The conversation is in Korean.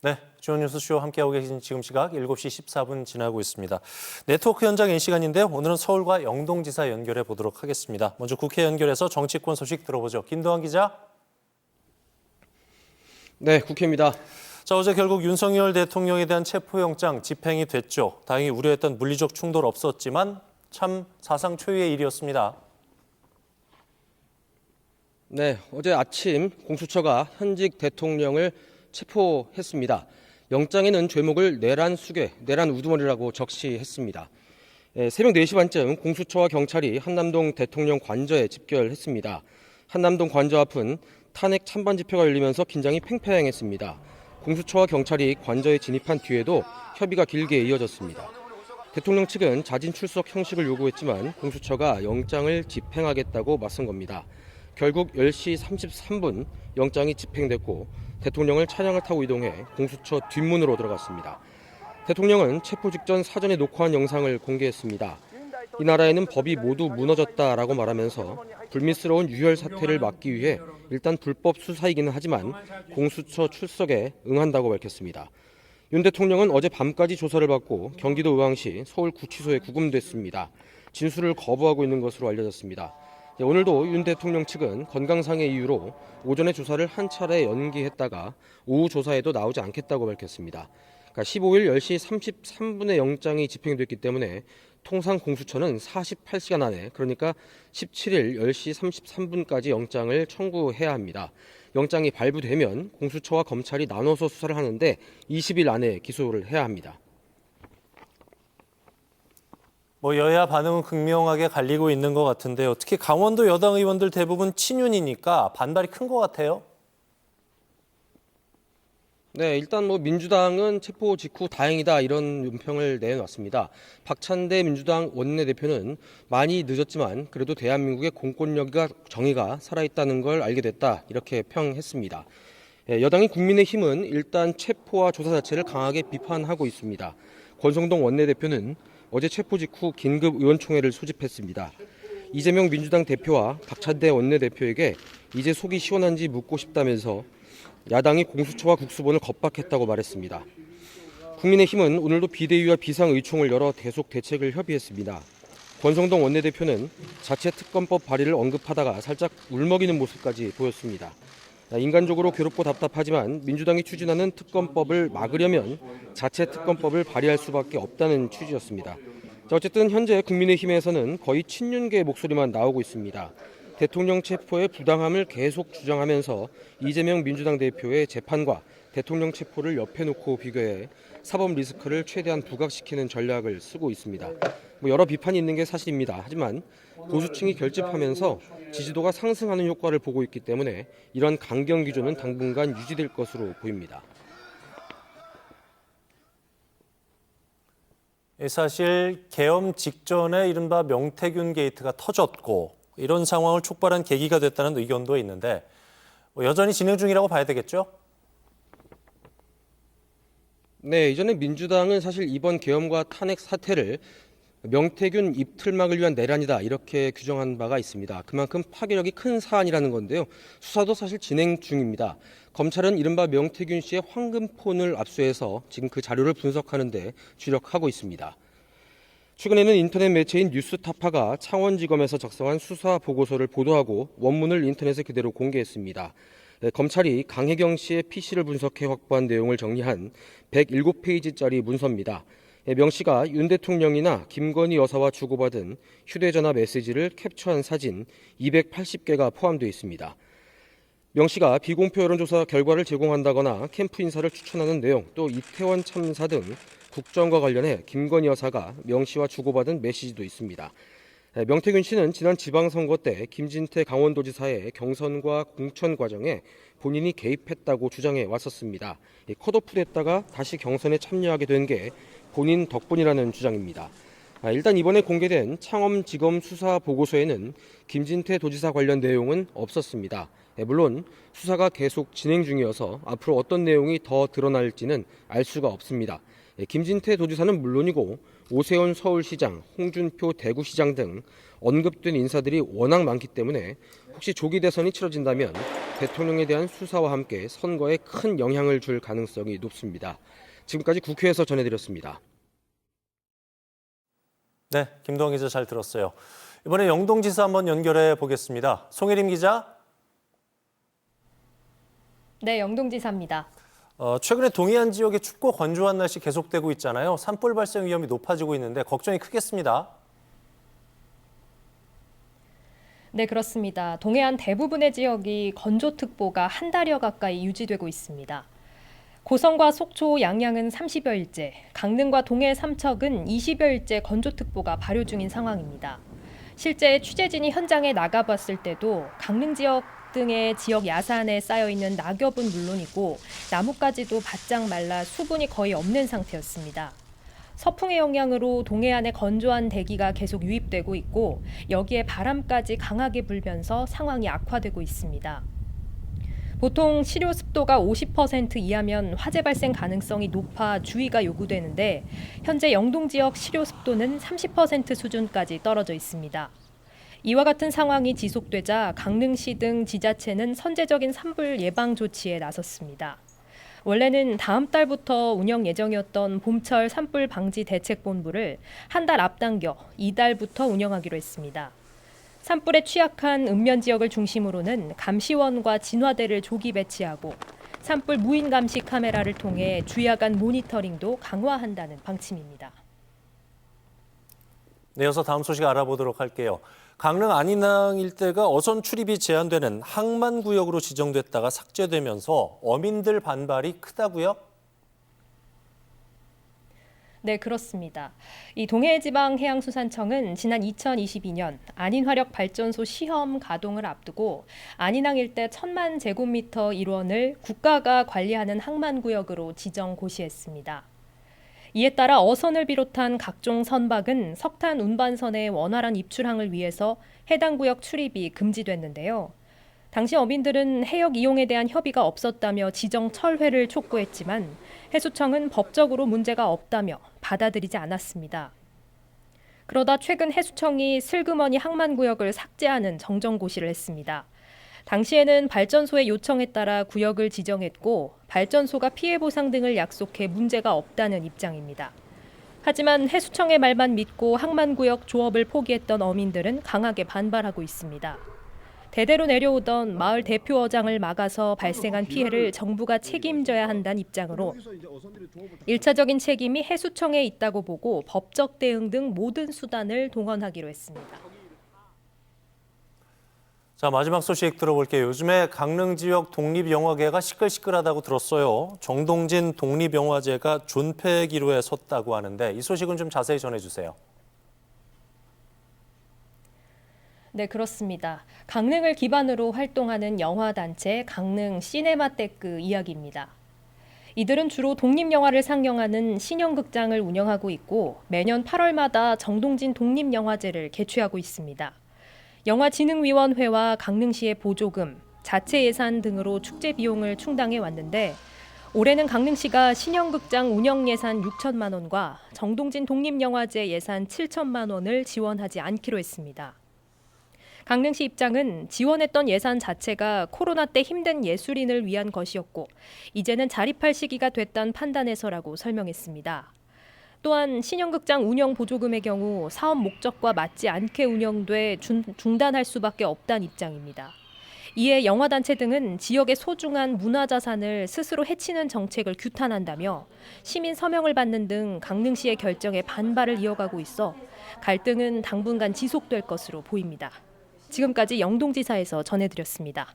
네, 주요 뉴스쇼 함께하고 계신 지금 시각 7시 14분 지나고 있습니다. 네트워크 현장 N시간인데요. 오늘은 서울과 영동지사 연결해 보도록 하겠습니다. 먼저 국회 연결해서 정치권 소식 들어보죠. 김도환 기자. 네, 국회입니다. 자, 어제 결국 윤석열 대통령에 대한 체포영장 집행이 됐죠. 다행히 우려했던 물리적 충돌 없었지만 참 사상 초유의 일이었습니다. 네, 어제 아침 공수처가 현직 대통령을 체포했습니다. 영장에는 죄목을 내란 수괴, 내란 우두머리라고 적시했습니다. 새벽 4시 반쯤 공수처와 경찰이 한남동 대통령 관저에 집결했습니다. 한남동 관저 앞은 탄핵 찬반 집회가 열리면서 긴장이 팽팽했습니다. 공수처와 경찰이 관저에 진입한 뒤에도 협의가 길게 이어졌습니다. 대통령 측은 자진 출석 형식을 요구했지만 공수처가 영장을 집행하겠다고 맞선 겁니다. 결국 10시 33분 영장이 집행됐고 대통령을 차량을 타고 이동해 공수처 뒷문으로 들어갔습니다. 대통령은 체포 직전 사전에 녹화한 영상을 공개했습니다. 이 나라에는 법이 모두 무너졌다라고 말하면서 불미스러운 유혈 사태를 막기 위해 일단 불법 수사이기는 하지만 공수처 출석에 응한다고 밝혔습니다. 윤 대통령은 어제 밤까지 조사를 받고 경기도 의왕시 서울구치소에 구금됐습니다. 진술을 거부하고 있는 것으로 알려졌습니다. 오늘도 윤 대통령 측은 건강상의 이유로 오전에 조사를 한 차례 연기했다가 오후 조사에도 나오지 않겠다고 밝혔습니다. 그러니까 15일 10시 33분에 영장이 집행됐기 때문에 통상 공수처는 48시간 안에, 그러니까 17일 10시 33분까지 영장을 청구해야 합니다. 영장이 발부되면 공수처와 검찰이 나눠서 수사를 하는데 20일 안에 기소를 해야 합니다. 여야 반응은 극명하게 갈리고 있는 것 같은데요. 특히 강원도 여당 의원들 대부분 친윤이니까 반발이 큰 것 같아요. 네, 일단 민주당은 체포 직후 다행이다 이런 논평을 내놨습니다. 박찬대 민주당 원내대표는 많이 늦었지만 그래도 대한민국의 공권력과 정의가 살아있다는 걸 알게 됐다 이렇게 평했습니다. 여당인 국민의힘은 일단 체포와 조사 자체를 강하게 비판하고 있습니다. 권성동 원내대표는 어제 체포 직후 긴급 의원총회를 소집했습니다. 이재명 민주당 대표와 박찬대 원내대표에게 이제 속이 시원한지 묻고 싶다면서 야당이 공수처와 국수본을 겁박했다고 말했습니다. 국민의힘은 오늘도 비대위와 비상의총을 열어 계속 대책을 협의했습니다. 권성동 원내대표는 자체 특검법 발의를 언급하다가 살짝 울먹이는 모습까지 보였습니다. 인간적으로 괴롭고 답답하지만 민주당이 추진하는 특검법을 막으려면 자체 특검법을 발의할 수밖에 없다는 취지였습니다. 어쨌든 현재 국민의힘에서는 거의 친윤계의 목소리만 나오고 있습니다. 대통령 체포의 부당함을 계속 주장하면서 이재명 민주당 대표의 재판과 대통령 체포를 옆에 놓고 비교해 사법 리스크를 최대한 부각시키는 전략을 쓰고 있습니다. 여러 비판이 있는 게 사실입니다. 하지만 보수층이 결집하면서 지지도가 상승하는 효과를 보고 있기 때문에 이런 강경 기조는 당분간 유지될 것으로 보입니다. 사실 계엄 직전에 이른바 명태균 게이트가 터졌고 이런 상황을 촉발한 계기가 됐다는 의견도 있는데 여전히 진행 중이라고 봐야 되겠죠? 네, 이전에 민주당은 사실 이번 계엄과 탄핵 사태를 명태균 입틀막을 위한 내란이다 이렇게 규정한 바가 있습니다. 그만큼 파괴력이 큰 사안이라는 건데요. 수사도 사실 진행 중입니다. 검찰은 이른바 명태균 씨의 황금폰을 압수해서 지금 그 자료를 분석하는 데 주력하고 있습니다. 최근에는 인터넷 매체인 뉴스타파가 창원지검에서 작성한 수사 보고서를 보도하고 원문을 인터넷에 그대로 공개했습니다. 검찰이 강혜경 씨의 PC를 분석해 확보한 내용을 정리한 107페이지짜리 문서입니다. 명 씨가 윤 대통령이나 김건희 여사와 주고받은 휴대전화 메시지를 캡처한 사진 280개가 포함되어 있습니다. 명 씨가 비공표 여론조사 결과를 제공한다거나 캠프 인사를 추천하는 내용, 또 이태원 참사 등 국정과 관련해 김건희 여사가 명 씨와 주고받은 메시지도 있습니다. 명태균 씨는 지난 지방선거 때 김진태 강원도지사의 경선과 공천 과정에 본인이 개입했다고 주장해 왔었습니다. 컷오프됐다가 다시 경선에 참여하게 된 게 본인 덕분이라는 주장입니다. 일단 이번에 공개된 창원지검 수사 보고서에는 김진태 도지사 관련 내용은 없었습니다. 물론 수사가 계속 진행 중이어서 앞으로 어떤 내용이 더 드러날지는 알 수가 없습니다. 김진태 도지사는 물론이고 오세훈 서울시장, 홍준표 대구시장 등 언급된 인사들이 워낙 많기 때문에 혹시 조기 대선이 치러진다면 대통령에 대한 수사와 함께 선거에 큰 영향을 줄 가능성이 높습니다. 지금까지 국회에서 전해드렸습니다. 네, 김도환 기자 잘 들었어요. 이번에 영동지사 한번 연결해 보겠습니다. 송혜림 기자. 네, 영동지사입니다. 최근에 동해안 지역에 춥고 건조한 날씨 계속되고 있잖아요. 산불 발생 위험이 높아지고 있는데 걱정이 크겠습니다. 네, 그렇습니다. 동해안 대부분의 지역이 건조특보가 한 달여 가까이 유지되고 있습니다. 고성과 속초, 양양은 30여일째, 강릉과 동해 삼척은 20여일째 건조특보가 발효 중인 상황입니다. 실제 취재진이 현장에 나가봤을 때도 강릉 지역 등의 지역 야산에 쌓여있는 낙엽은 물론이고 나뭇가지도 바짝 말라 수분이 거의 없는 상태였습니다. 서풍의 영향으로 동해안에 건조한 대기가 계속 유입되고 있고 여기에 바람까지 강하게 불면서 상황이 악화되고 있습니다. 보통 실효 습도가 50% 이하면 화재 발생 가능성이 높아 주의가 요구되는데 현재 영동 지역 실효 습도는 30% 수준까지 떨어져 있습니다. 이와 같은 상황이 지속되자 강릉시 등 지자체는 선제적인 산불 예방 조치에 나섰습니다. 원래는 다음 달부터 운영 예정이었던 봄철 산불 방지 대책본부를 한 달 앞당겨 이달부터 운영하기로 했습니다. 산불에 취약한 읍면 지역을 중심으로는 감시원과 진화대를 조기 배치하고 산불 무인 감시 카메라를 통해 주야간 모니터링도 강화한다는 방침입니다. 네, 이어서 다음 소식 알아보도록 할게요. 강릉 안인항 일대가 어선 출입이 제한되는 항만구역으로 지정됐다가 삭제되면서 어민들 반발이 크다고요? 네, 그렇습니다. 이 동해지방해양수산청은 지난 2022년 안인화력발전소 시험 가동을 앞두고 안인항 일대 1,000만 제곱미터 일원을 국가가 관리하는 항만구역으로 지정 고시했습니다. 이에 따라 어선을 비롯한 각종 선박은 석탄 운반선의 원활한 입출항을 위해서 해당 구역 출입이 금지됐는데요. 당시 어민들은 해역 이용에 대한 협의가 없었다며 지정 철회를 촉구했지만 해수청은 법적으로 문제가 없다며 받아들이지 않았습니다. 그러다 최근 해수청이 슬그머니 항만구역을 삭제하는 정정고시를 했습니다. 당시에는 발전소의 요청에 따라 구역을 지정했고 발전소가 피해 보상 등을 약속해 문제가 없다는 입장입니다. 하지만 해수청의 말만 믿고 항만구역 조업을 포기했던 어민들은 강하게 반발하고 있습니다. 대대로 내려오던 마을 대표어장을 막아서 발생한 피해를 정부가 책임져야 한다는 입장으로 1차적인 책임이 해수청에 있다고 보고 법적 대응 등 모든 수단을 동원하기로 했습니다. 자, 마지막 소식 들어볼게요. 요즘에 강릉 지역 독립영화계가 시끌시끌하다고 들었어요. 정동진 독립영화제가 존폐 기로에 섰다고 하는데 이 소식은 좀 자세히 전해주세요. 네, 그렇습니다. 강릉을 기반으로 활동하는 영화단체 강릉 시네마테크 이야기입니다. 이들은 주로 독립영화를 상영하는 신형극장을 운영하고 있고 매년 8월마다 정동진 독립영화제를 개최하고 있습니다. 영화진흥위원회와 강릉시의 보조금, 자체 예산 등으로 축제 비용을 충당해 왔는데 올해는 강릉시가 신형극장 운영 예산 6천만 원과 정동진 독립영화제 예산 7천만 원을 지원하지 않기로 했습니다. 강릉시 입장은 지원했던 예산 자체가 코로나 때 힘든 예술인을 위한 것이었고 이제는 자립할 시기가 됐다는 판단에서라고 설명했습니다. 또한 신형극장 운영 보조금의 경우 사업 목적과 맞지 않게 운영돼 중단할 수밖에 없다는 입장입니다. 이에 영화단체 등은 지역의 소중한 문화자산을 스스로 해치는 정책을 규탄한다며 시민 서명을 받는 등 강릉시의 결정에 반발을 이어가고 있어 갈등은 당분간 지속될 것으로 보입니다. 지금까지 영동지사에서 전해드렸습니다.